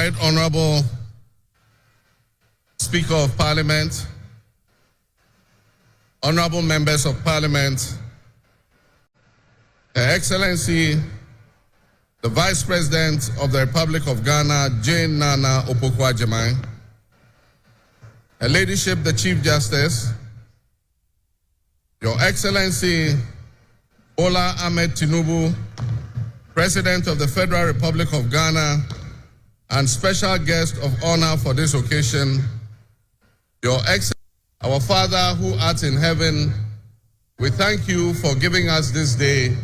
Right Honorable Speaker of Parliament, Honorable Members of Parliament, Her Excellency, the Vice President of the Republic of Ghana, Jane Nana Opoku-Agyeman, Her Ladyship, the Chief Justice, Your Excellency, Bola Ahmed Tinubu, President of the Federal Republic of Ghana, and special guest of honor for this occasion, Your Excellency, our Father who art in heaven, we thank you for giving us this day,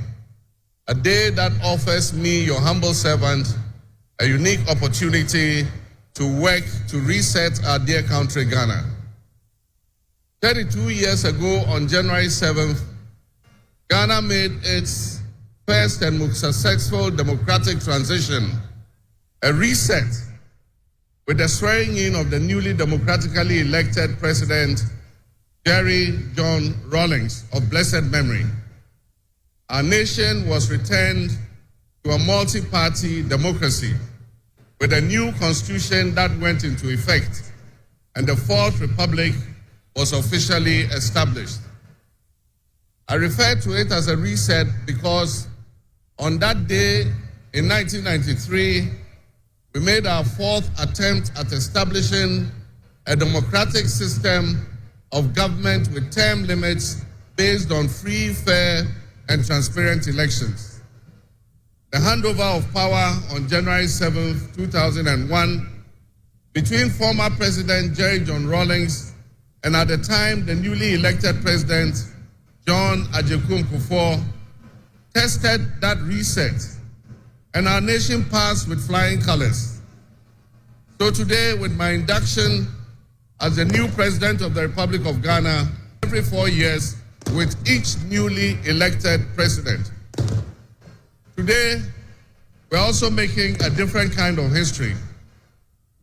a day that offers me, your humble servant, a unique opportunity to work to reset our dear country, Ghana. 32 years ago, on January 7th, Ghana made its first and most successful democratic transition, a reset, with the swearing in of the newly democratically elected President, Jerry John Rawlings, of blessed memory. Our nation was returned to a multi-party democracy with a new constitution that went into effect, and the Fourth Republic was officially established. I refer to it as a reset because on that day in 1993, we made our fourth attempt at establishing a democratic system of government with term limits based on free, fair, and transparent elections. The handover of power on January 7, 2001, between former President Jerry John Rawlings and at the time the newly elected President John Agyekum Kufuor, tested that reset, and our nation passed with flying colors. So today, with my induction as the new President of the Republic of Ghana, every 4 years with each newly elected president. Today, we're also making a different kind of history,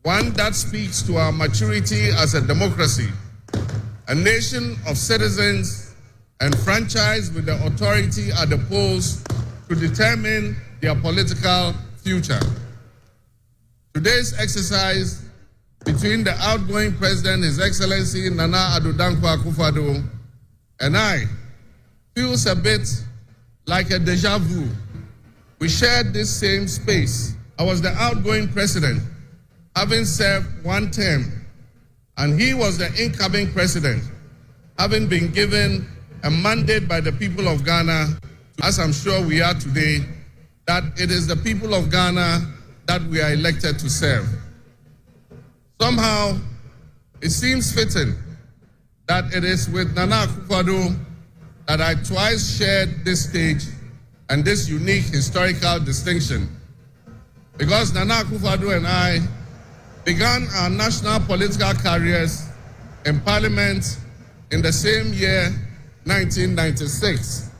one that speaks to our maturity as a democracy, a nation of citizens enfranchised with the authority at the polls to determine their political future. Today's exercise between the outgoing President, His Excellency Nana Addo Dankwa Akufo-Addo, and I feels a bit like a deja vu. We shared this same space. I was the outgoing President, having served one term, and he was the incoming President, having been given a mandate by the people of Ghana, as I'm sure we are today, that it is the people of Ghana that we are elected to serve. Somehow, it seems fitting that it is with Nana Akufo-Addo that I twice shared this stage and this unique historical distinction, because Nana Akufo-Addo and I began our national political careers in Parliament in the same year, 1996.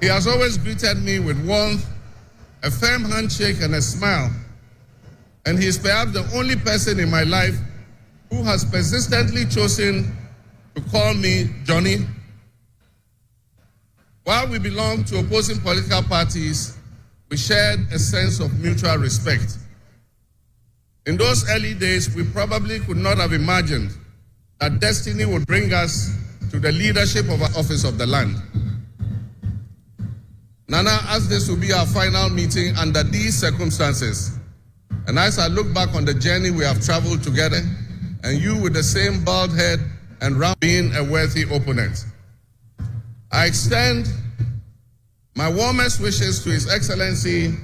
He has always greeted me with warmth, a firm handshake, and a smile. And he is perhaps the only person in my life who has persistently chosen to call me Johnny. While we belong to opposing political parties, we shared a sense of mutual respect. In those early days, we probably could not have imagined that destiny would bring us to the leadership of our office of the land. Nana asked this to be our final meeting under these circumstances. And as I look back on the journey we have traveled together, and you with the same bald head and round being a worthy opponent, I extend my warmest wishes to His Excellency,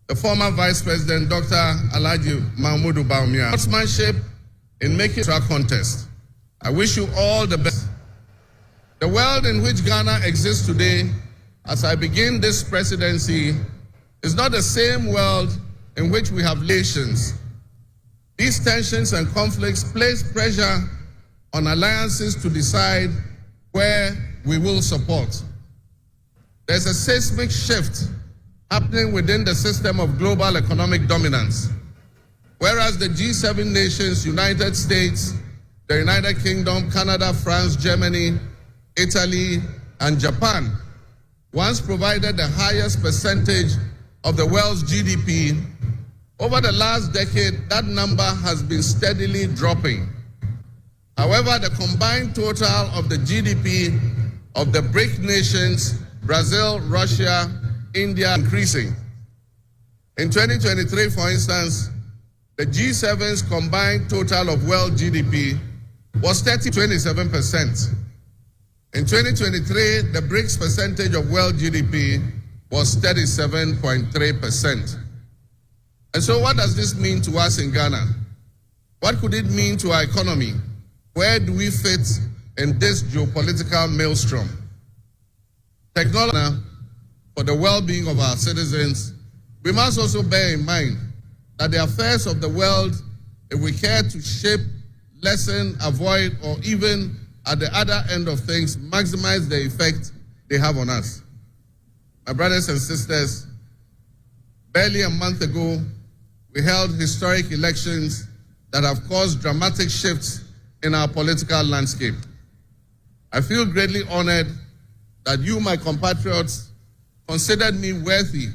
the former Vice President, Dr. Alhaji Mahmoud Bawumia, sportsmanship in making track contest. I wish you all the best. The world in which Ghana exists today, as I begin this presidency, is not the same world in which we have relations. These tensions and conflicts place pressure on alliances to decide where we will support. There's a seismic shift happening within the system of global economic dominance, whereas the G7 nations, United States, the United Kingdom, Canada, France, Germany, Italy, and Japan once provided the highest percentage of the world's GDP, over the last decade, that number has been steadily dropping. However, the combined total of the GDP of the BRIC nations, Brazil, Russia, India, increasing. In 2023, for instance, the G7's combined total of world GDP was 27%. In 2023, the BRICS percentage of world GDP was 37.3%. And so what does this mean to us in Ghana? What could it mean to our economy? Where do we fit in this geopolitical maelstrom? Technology for the well-being of our citizens. We must also bear in mind that the affairs of the world, if we care to shape, lessen, avoid, or even at the other end of things, maximize the effect they have on us. My brothers and sisters, barely a month ago, we held historic elections that have caused dramatic shifts in our political landscape. I feel greatly honored that you, my compatriots, considered me worthy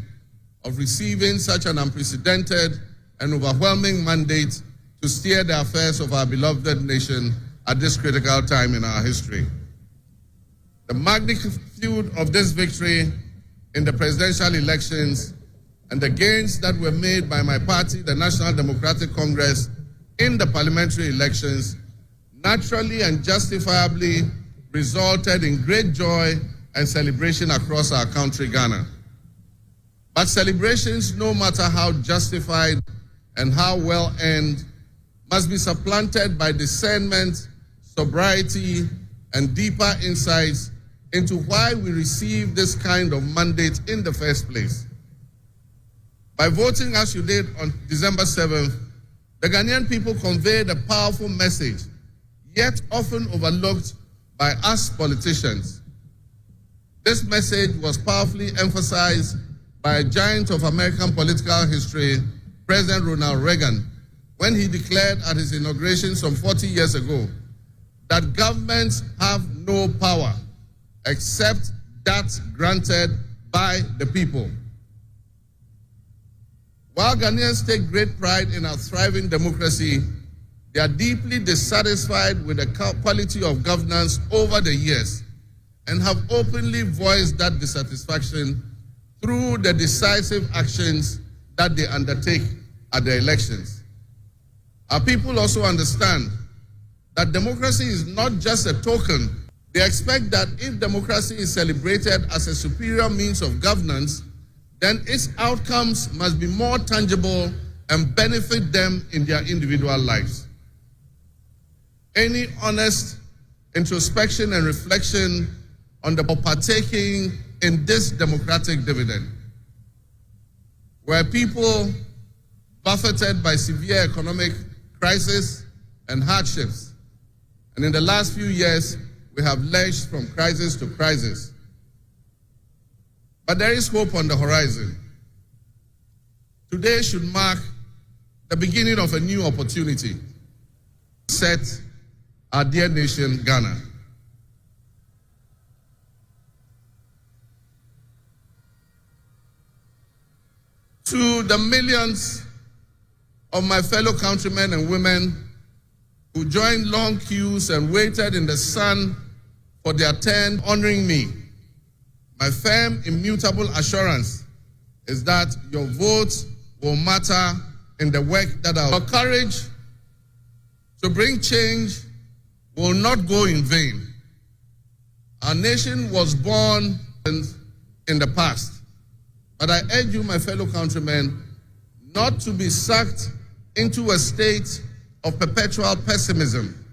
of receiving such an unprecedented and overwhelming mandate to steer the affairs of our beloved nation at this critical time in our history. The magnitude of this victory in the presidential elections and the gains that were made by my party, the National Democratic Congress, in the parliamentary elections naturally and justifiably resulted in great joy and celebration across our country, Ghana. But celebrations, no matter how justified and how well earned, must be supplanted by discernment, sobriety, and deeper insights into why we received this kind of mandate in the first place. By voting as you did on December 7th, the Ghanaian people conveyed a powerful message, yet often overlooked by us politicians. This message was powerfully emphasized by a giant of American political history, President Ronald Reagan, when he declared at his inauguration some 40 years ago that governments have no power except that granted by the people. While Ghanaians take great pride in our thriving democracy, they are deeply dissatisfied with the quality of governance over the years and have openly voiced that dissatisfaction through the decisive actions that they undertake at the elections. Our people also understand that democracy is not just a token. They expect that if democracy is celebrated as a superior means of governance, then its outcomes must be more tangible and benefit them in their individual lives. Any honest introspection and reflection on the partaking in this democratic dividend, where people buffeted by severe economic crisis and hardships, and in the last few years, we have lurched from crisis to crisis. But there is hope on the horizon. Today should mark the beginning of a new opportunity to set our dear nation, Ghana. To the millions of my fellow countrymen and women who joined long queues and waited in the sun for their turn honoring me, my firm, immutable assurance is that your votes will matter in the work that Your courage to bring change will not go in vain. Our nation was born in the past, but I urge you, my fellow countrymen, not to be sucked into a state of perpetual pessimism.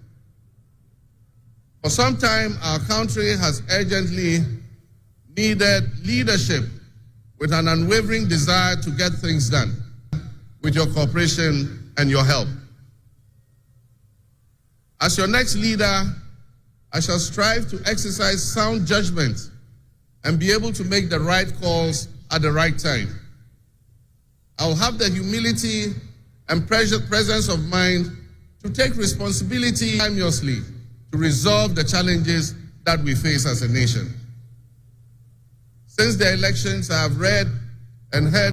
For some time, our country has urgently needed leadership with an unwavering desire to get things done with your cooperation and your help. As your next leader, I shall strive to exercise sound judgment and be able to make the right calls at the right time. I will have the humility and presence of mind to take responsibility timelessly to resolve the challenges that we face as a nation. Since the elections, I have read and heard